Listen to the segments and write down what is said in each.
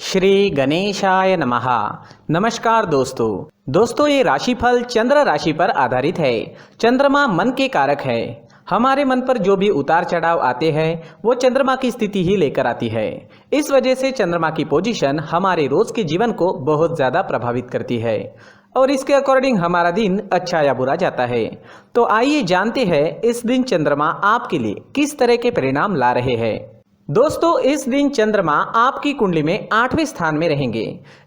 श्री गणेशाय नमः। नमस्कार दोस्तों ये राशिफल चंद्र राशि पर आधारित है। चंद्रमा मन के कारक है। हमारे मन पर जो भी उतार चढ़ाव आते हैं वो चंद्रमा की स्थिति ही लेकर आती है। इस वजह से चंद्रमा की पोजीशन हमारे रोज के जीवन को बहुत ज्यादा प्रभावित करती है और इसके अकॉर्डिंग हमारा दिन अच्छा या बुरा जाता है। तो आइए जानते हैं इस दिन चंद्रमा आपके लिए किस तरह के परिणाम ला रहे हैं। दोस्तों इस दिन चंद्रमा आपकी कुंडली में 8वें स्थान में रहेंगे।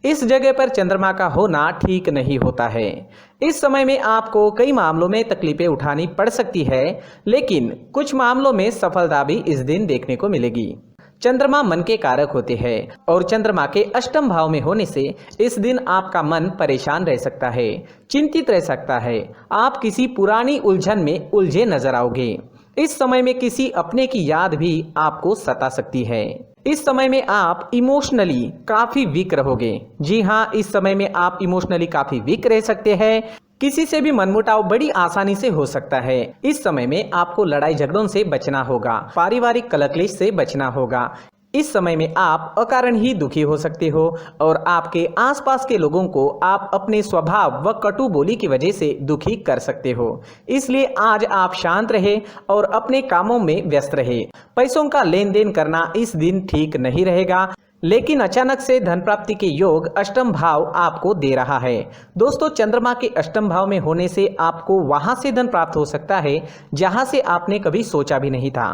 इस जगह पर चंद्रमा का होना ठीक नहीं होता है। इस समय में आपको कई मामलों में तकलीफें उठानी पड़ सकती है, लेकिन कुछ मामलों में सफलता भी इस दिन देखने को मिलेगी। चंद्रमा मन के कारक होते हैं और चंद्रमा के अष्टम भाव में होने से इस दिन आपका मन परेशान रह सकता है, चिंतित रह सकता है। आप किसी पुरानी उलझन में उलझे नजर आओगे। इस समय में किसी अपने की याद भी आपको सता सकती है। इस समय में आप इमोशनली काफी वीक रहोगे। जी हाँ, इस समय में आप इमोशनली काफी वीक रह सकते हैं। किसी से भी मनमुटाव बड़ी आसानी से हो सकता है। इस समय में आपको लड़ाई झगड़ों से बचना होगा, पारिवारिक कलह से बचना होगा। इस समय में आप अकारण ही दुखी हो सकते हो और आपके आसपास के लोगों को आप अपने स्वभाव व कटु बोली की वजह से दुखी कर सकते हो। इसलिए आज आप शांत रहे और अपने कामों में व्यस्त रहे। पैसों का लेन देन करना इस दिन ठीक नहीं रहेगा, लेकिन अचानक से धन प्राप्ति के योग अष्टम भाव आपको दे रहा है। दोस्तों चंद्रमा के अष्टम भाव में होने से आपको वहां से धन प्राप्त हो सकता है जहां से आपने कभी सोचा भी नहीं था।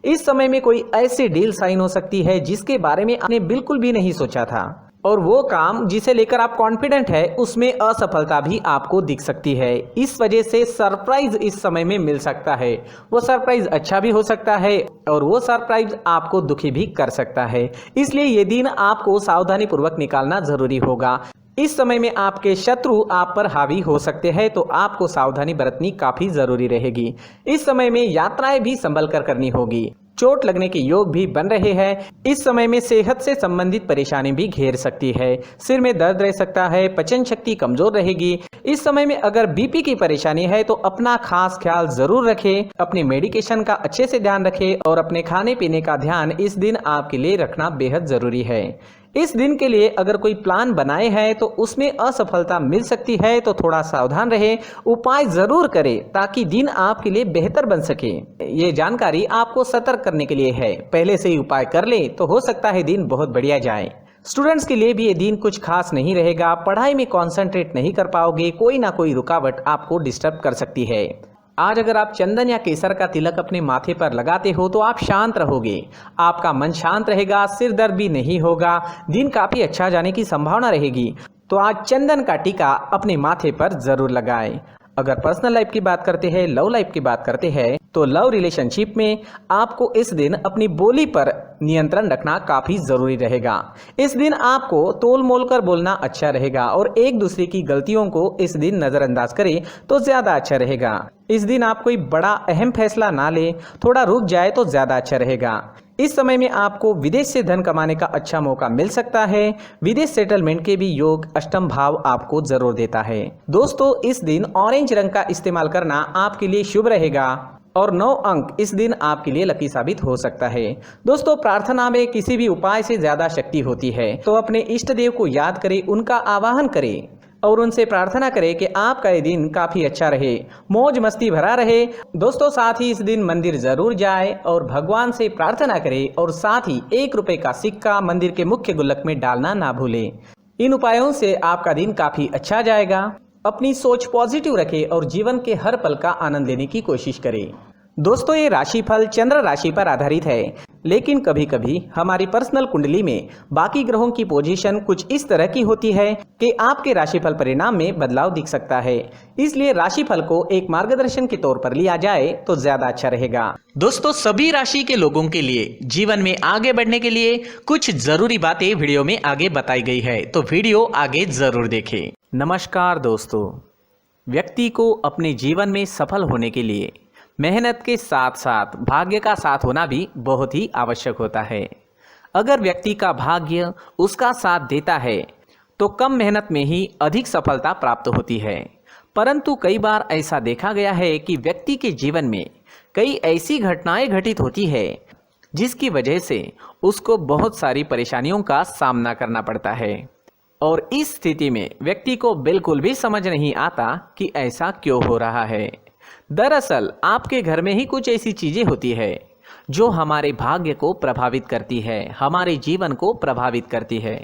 इस समय में कोई ऐसी डील साइन हो सकती है जिसके बारे में आपने बिल्कुल भी नहीं सोचा था और वो काम जिसे लेकर आप कॉन्फिडेंट है उसमें असफलता भी आपको दिख सकती है। इस वजह से सरप्राइज इस समय में मिल सकता है। वो सरप्राइज अच्छा भी हो सकता है और वो सरप्राइज आपको दुखी भी कर सकता है। इसलिए ये दिन आपको सावधानी पूर्वक निकालना जरूरी होगा। इस समय में आपके शत्रु आप पर हावी हो सकते हैं, तो आपको सावधानी बरतनी काफी जरूरी रहेगी। इस समय में यात्राएं भी संभल कर करनी होगी। चोट लगने के योग भी बन रहे हैं। इस समय में सेहत से संबंधित परेशानी भी घेर सकती है। सिर में दर्द रह सकता है, पचन शक्ति कमजोर रहेगी। इस समय में अगर बीपी की परेशानी है तो अपना खास ख्याल जरूर रखें। अपने मेडिकेशन का अच्छे से ध्यान रखें और अपने खाने पीने का ध्यान इस दिन आपके लिए रखना बेहद जरूरी है। इस दिन के लिए अगर कोई प्लान बनाए हैं तो उसमें असफलता मिल सकती है, तो थोड़ा सावधान रहे, उपाय जरूर करें ताकि दिन आपके लिए बेहतर बन सके। ये जानकारी आपको सतर्क करने के लिए है। पहले से ही उपाय कर ले तो हो सकता है दिन बहुत बढ़िया जाए। स्टूडेंट्स के लिए भी ये दिन कुछ खास नहीं रहेगा। पढ़ाई में कॉन्सेंट्रेट नहीं कर पाओगे, कोई ना कोई रुकावट आपको डिस्टर्ब कर सकती है। आज अगर आप चंदन या केसर का तिलक अपने माथे पर लगाते हो तो आप शांत रहोगे, आपका मन शांत रहेगा, सिर दर्द भी नहीं होगा, दिन काफी अच्छा जाने की संभावना रहेगी। तो आज चंदन का टीका अपने माथे पर जरूर लगाएं। अगर पर्सनल लाइफ की बात करते हैं, लव लाइफ की बात करते हैं, तो लव रिलेशनशिप में आपको इस दिन अपनी बोली पर नियंत्रण रखना काफी जरूरी रहेगा। इस दिन आपको तोल मोल कर बोलना अच्छा रहेगा और एक दूसरे की गलतियों को इस दिन नजरअंदाज करें तो ज्यादा अच्छा रहेगा। इस दिन आप कोई बड़ा अहम फैसला ना ले, थोड़ा रुक जाए तो ज्यादा अच्छा रहेगा। इस समय में आपको विदेश से धन कमाने का अच्छा मौका मिल सकता है। विदेश सेटलमेंट के भी योग अष्टम भाव आपको जरूर देता है। दोस्तों इस दिन ऑरेंज रंग का इस्तेमाल करना आपके लिए शुभ रहेगा और 9 अंक इस दिन आपके लिए लकी साबित हो सकता है। दोस्तों प्रार्थना में किसी भी उपाय से ज्यादा शक्ति होती है, तो अपने इष्ट देव को याद करें, उनका आवाहन करें और उनसे प्रार्थना करें कि आपका ये दिन काफी अच्छा रहे, मौज मस्ती भरा रहे। दोस्तों साथ ही इस दिन मंदिर जरूर जाए और भगवान से प्रार्थना करें और साथ ही 1 रुपए का सिक्का मंदिर के मुख्य गुल्लक में डालना ना भूलें। इन उपायों से आपका दिन काफी अच्छा जाएगा। अपनी सोच पॉजिटिव रखें और जीवन के हर पल का आनंद लेने की कोशिश करें। दोस्तों ये राशिफल चंद्र राशि पर आधारित है, लेकिन कभी कभी हमारी पर्सनल कुंडली में बाकी ग्रहों की पोजीशन कुछ इस तरह की होती है कि आपके राशिफल परिणाम में बदलाव दिख सकता है। इसलिए राशिफल को एक मार्गदर्शन के तौर पर लिया जाए तो ज्यादा अच्छा रहेगा। दोस्तों सभी राशि के लोगों के लिए जीवन में आगे बढ़ने के लिए कुछ जरूरी बातें वीडियो में आगे बताई गई है, तो वीडियो आगे जरूर देखें। नमस्कार दोस्तों, व्यक्ति को अपने जीवन में सफल होने के लिए मेहनत के साथ साथ भाग्य का साथ होना भी बहुत ही आवश्यक होता है। अगर व्यक्ति का भाग्य उसका साथ देता है तो कम मेहनत में ही अधिक सफलता प्राप्त होती है, परंतु कई बार ऐसा देखा गया है कि व्यक्ति के जीवन में कई ऐसी घटनाएं घटित होती है जिसकी वजह से उसको बहुत सारी परेशानियों का सामना करना पड़ता है। और इस स्थिति में व्यक्ति को बिल्कुल भी समझ नहीं आता कि ऐसा क्यों हो रहा है। दरअसल आपके घर में ही कुछ ऐसी चीजें होती है जो हमारे भाग्य को प्रभावित करती है, हमारे जीवन को प्रभावित करती है,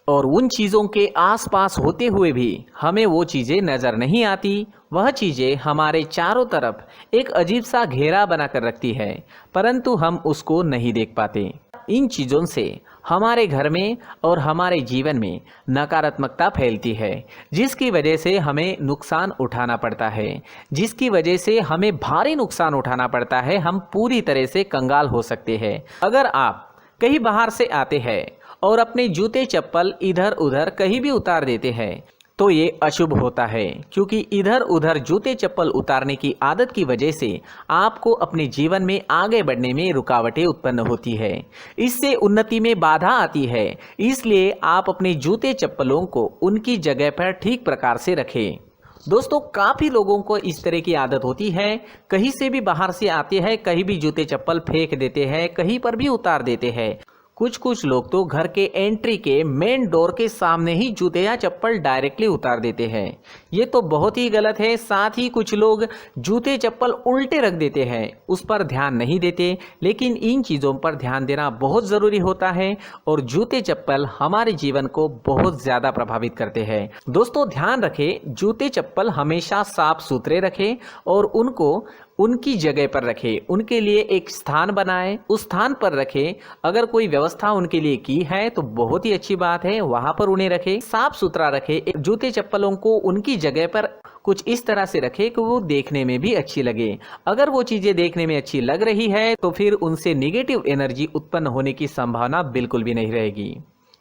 और उन चीज़ों के आसपास होते हुए भी हमें वो चीज़ें नज़र नहीं आती। वह चीज़ें हमारे चारों तरफ एक अजीब सा घेरा बनाकर रखती है, परंतु हम उसको नहीं देख पाते। इन चीज़ों से हमारे घर में और हमारे जीवन में नकारात्मकता फैलती है, जिसकी वजह से हमें नुकसान उठाना पड़ता है, जिसकी वजह से हमें भारी नुकसान उठाना पड़ता है। हम पूरी तरह से कंगाल हो सकते हैं। अगर आप कहीं बाहर से आते हैं और अपने जूते चप्पल इधर उधर कहीं भी उतार देते हैं तो ये अशुभ होता है, क्योंकि इधर उधर जूते चप्पल उतारने की आदत की वजह से आपको अपने जीवन में आगे बढ़ने में रुकावटें उत्पन्न होती है। इससे उन्नति में बाधा आती है। इसलिए आप अपने जूते चप्पलों को उनकी जगह पर ठीक प्रकार से रखें। दोस्तों, काफ़ी लोगों को इस तरह की आदत होती है, कहीं से भी बाहर से आते हैं, कहीं भी जूते चप्पल फेंक देते हैं, कहीं पर भी उतार देते हैं। कुछ लोग तो घर के एंट्री के मेन डोर के सामने ही जूते या चप्पल डायरेक्टली उतार देते हैं। ये तो बहुत ही गलत है। साथ ही कुछ लोग जूते चप्पल उल्टे रख देते हैं, उस पर ध्यान नहीं देते। लेकिन इन चीज़ों पर ध्यान देना बहुत ज़रूरी होता है और जूते चप्पल हमारे जीवन को बहुत ज़्यादा प्रभावित करते हैं। दोस्तों, ध्यान रखें, जूते चप्पल हमेशा साफ सुथरे रखें और उनको उनकी जगह पर रखें। उनके लिए एक स्थान बनाएं, उस स्थान पर रखें। अगर कोई व्यवस्था उनके लिए की है तो बहुत ही अच्छी बात है, वहां पर उन्हें रखें, साफ सुथरा रखें। जूते चप्पलों को उनकी जगह पर कुछ इस तरह से रखें कि वो देखने में भी अच्छी लगे। अगर वो चीजें देखने में अच्छी लग रही है तो फिर उनसे निगेटिव एनर्जी उत्पन्न होने की संभावना बिल्कुल भी नहीं रहेगी।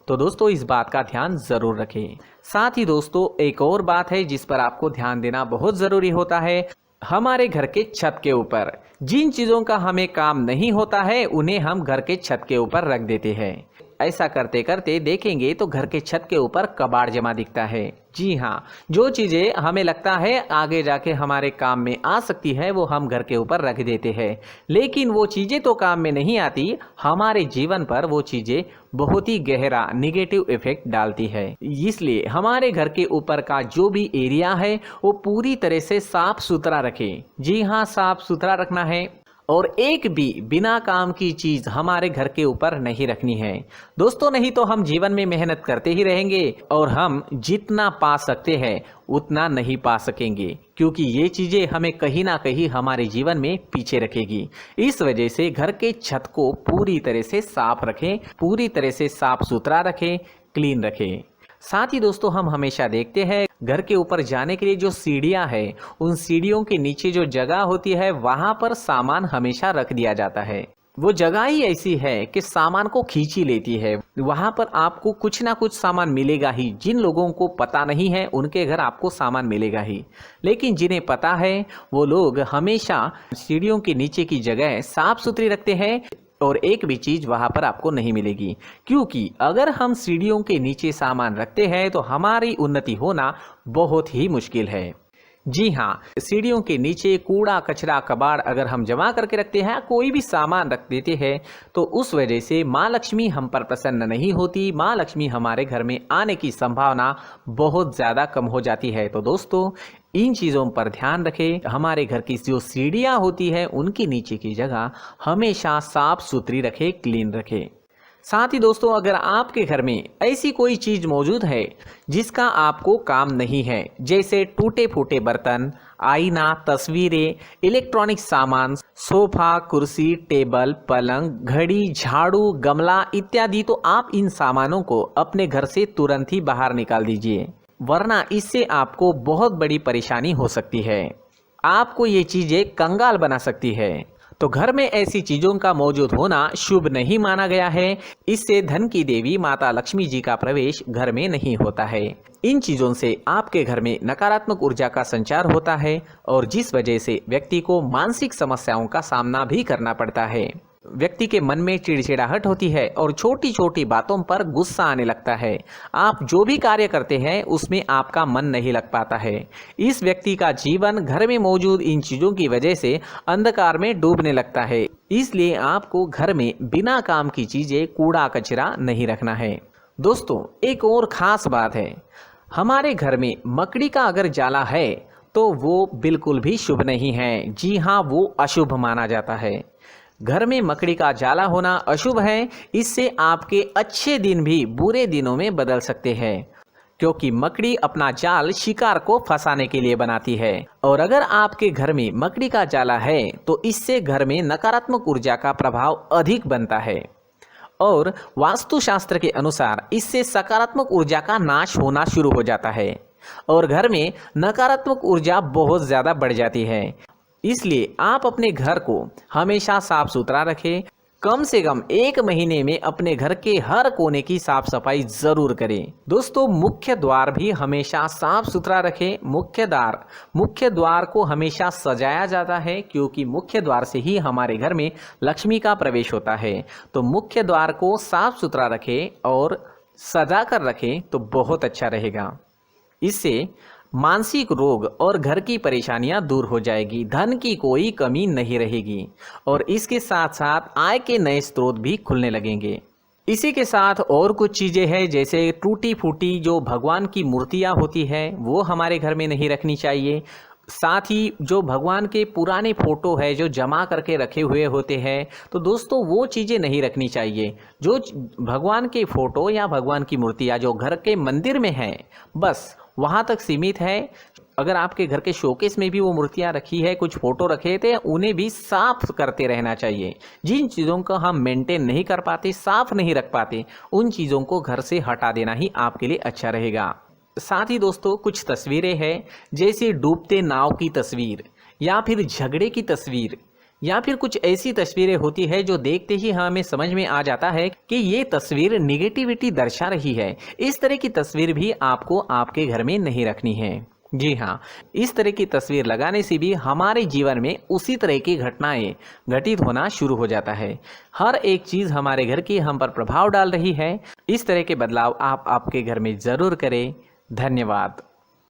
तो दोस्तों, इस बात का ध्यान जरूर रखें। साथ ही दोस्तों, एक और बात है जिस पर आपको ध्यान देना बहुत जरूरी होता है। हमारे घर के छत के ऊपर जिन चीज़ों का हमें काम नहीं होता है उन्हें हम घर के छत के ऊपर रख देते हैं। ऐसा करते करते देखेंगे तो घर के छत के ऊपर कबाड़ जमा दिखता है। जी हाँ, जो चीज़ें हमें लगता है आगे जाके हमारे काम में आ सकती है वो हम घर के ऊपर रख देते हैं, लेकिन वो चीज़ें तो काम में नहीं आती। हमारे जीवन पर वो चीज़ें बहुत ही गहरा निगेटिव इफेक्ट डालती है। इसलिए हमारे घर के ऊपर का जो भी एरिया है वो पूरी तरह से साफ सुथरा रखें। जी हाँ, साफ सुथरा रखना है और एक भी बिना काम की चीज हमारे घर के ऊपर नहीं रखनी है। दोस्तों, नहीं तो हम जीवन में मेहनत करते ही रहेंगे और हम जितना पा सकते हैं उतना नहीं पा सकेंगे, क्योंकि ये चीजें हमें कहीं ना कहीं हमारे जीवन में पीछे रखेगी। इस वजह से घर के छत को पूरी तरह से साफ रखें, पूरी तरह से साफ सुथरा रखें, क्लीन रखें। साथ ही दोस्तों, हम हमेशा देखते हैं घर के ऊपर जाने के लिए जो सीढ़ियां हैं, उन सीढ़ियों के नीचे जो जगह होती है वहां पर सामान हमेशा रख दिया जाता है। वो जगह ही ऐसी है कि सामान को खींच ही लेती है। वहां पर आपको कुछ ना कुछ सामान मिलेगा ही। जिन लोगों को पता नहीं है उनके घर आपको सामान मिलेगा ही, लेकिन जिन्हें पता है वो लोग हमेशा सीढ़ियों के नीचे की जगह साफ सुथरी रखते हैं और एक भी चीज वहां पर आपको नहीं मिलेगी। क्योंकि अगर हम सीढ़ियों के नीचे सामान रखते हैं तो हमारी उन्नति होना बहुत ही मुश्किल है। जी हाँ, सीढ़ियों के नीचे कूड़ा कचरा कबाड़ अगर हम जमा करके रखते हैं, कोई भी सामान रख देते हैं, तो उस वजह से माँ लक्ष्मी हम पर प्रसन्न नहीं होती। माँ लक्ष्मी हमारे घर में आने की संभावना बहुत ज़्यादा कम हो जाती है। तो दोस्तों, इन चीज़ों पर ध्यान रखें। हमारे घर की जो सीढ़ियाँ होती है उनकी नीचे की जगह हमेशा साफ सुथरी रखें, क्लीन रखें। साथ ही दोस्तों, अगर आपके घर में ऐसी कोई चीज मौजूद है जिसका आपको काम नहीं है, जैसे टूटे फूटे बर्तन, आईना, तस्वीरें, इलेक्ट्रॉनिक सामान, सोफा, कुर्सी, टेबल, पलंग, घड़ी, झाड़ू, गमला इत्यादि, तो आप इन सामानों को अपने घर से तुरंत ही बाहर निकाल दीजिए, वरना इससे आपको बहुत बड़ी परेशानी हो सकती है। आपको ये चीजें कंगाल बना सकती है। तो घर में ऐसी चीजों का मौजूद होना शुभ नहीं माना गया है। इससे धन की देवी माता लक्ष्मी जी का प्रवेश घर में नहीं होता है। इन चीजों से आपके घर में नकारात्मक ऊर्जा का संचार होता है और जिस वजह से व्यक्ति को मानसिक समस्याओं का सामना भी करना पड़ता है। व्यक्ति के मन में चिड़चिड़ाहट होती है और छोटी छोटी बातों पर गुस्सा आने लगता है। आप जो भी कार्य करते हैं उसमें आपका मन नहीं लग पाता है। इस व्यक्ति का जीवन घर में मौजूद इन चीज़ों की वजह से अंधकार में डूबने लगता है। इसलिए आपको घर में बिना काम की चीज़ें, कूड़ा कचरा नहीं रखना है। दोस्तों, एक और ख़ास बात है, हमारे घर में मकड़ी का अगर जाला है तो वो बिल्कुल भी शुभ नहीं है। जी हाँ, वो अशुभ माना जाता है। घर में मकड़ी का जाला होना अशुभ है। इससे आपके अच्छे दिन भी बुरे दिनों में बदल सकते हैं, क्योंकि मकड़ी अपना जाल शिकार को फंसाने के लिए बनाती है। और अगर आपके घर में मकड़ी का जाला है तो इससे घर में नकारात्मक ऊर्जा का प्रभाव अधिक बनता है और वास्तुशास्त्र के अनुसार इससे सकारात्मक ऊर्जा का नाश होना शुरू हो जाता है और घर में नकारात्मक ऊर्जा बहुत ज़्यादा बढ़ जाती है। इसलिए आप अपने घर को हमेशा साफ सुथरा रखें। कम से कम 1 महीने में अपने घर के हर कोने की साफ सफाई जरूर करें। दोस्तों, मुख्य द्वार भी हमेशा साफ सुथरा रखें। मुख्य द्वार को हमेशा सजाया जाता है, क्योंकि मुख्य द्वार से ही हमारे घर में लक्ष्मी का प्रवेश होता है। तो मुख्य द्वार को साफ सुथरा रखें और सजा कर रखें तो बहुत अच्छा रहेगा। इससे मानसिक रोग और घर की परेशानियां दूर हो जाएगी, धन की कोई कमी नहीं रहेगी और इसके साथ साथ आय के नए स्रोत भी खुलने लगेंगे। इसी के साथ और कुछ चीज़ें हैं, जैसे टूटी फूटी जो भगवान की मूर्तियां होती है वो हमारे घर में नहीं रखनी चाहिए। साथ ही जो भगवान के पुराने फोटो है जो जमा करके रखे हुए होते हैं, तो दोस्तों वो चीज़ें नहीं रखनी चाहिए। जो भगवान के फोटो या भगवान की मूर्तियाँ जो घर के मंदिर में हैं, बस वहाँ तक सीमित है। अगर आपके घर के शोकेस में भी वो मूर्तियाँ रखी है, कुछ फोटो रखे थे, उन्हें भी साफ करते रहना चाहिए। जिन चीज़ों को हम मेंटेन नहीं कर पाते, साफ नहीं रख पाते, उन चीज़ों को घर से हटा देना ही आपके लिए अच्छा रहेगा। साथ ही दोस्तों, कुछ तस्वीरें हैं, जैसे डूबते नाव की तस्वीर या फिर झगड़े की तस्वीर या फिर कुछ ऐसी तस्वीरें होती है जो देखते ही हमें समझ में आ जाता है कि ये तस्वीर निगेटिविटी दर्शा रही है। इस तरह की तस्वीर भी आपको आपके घर में नहीं रखनी है। जी हाँ, इस तरह की तस्वीर लगाने से भी हमारे जीवन में उसी तरह की घटनाएं घटित होना शुरू हो जाता है। हर एक चीज़ हमारे घर की हम पर प्रभाव डाल रही है। इस तरह के बदलाव आप आपके घर में ज़रूर करें। धन्यवाद।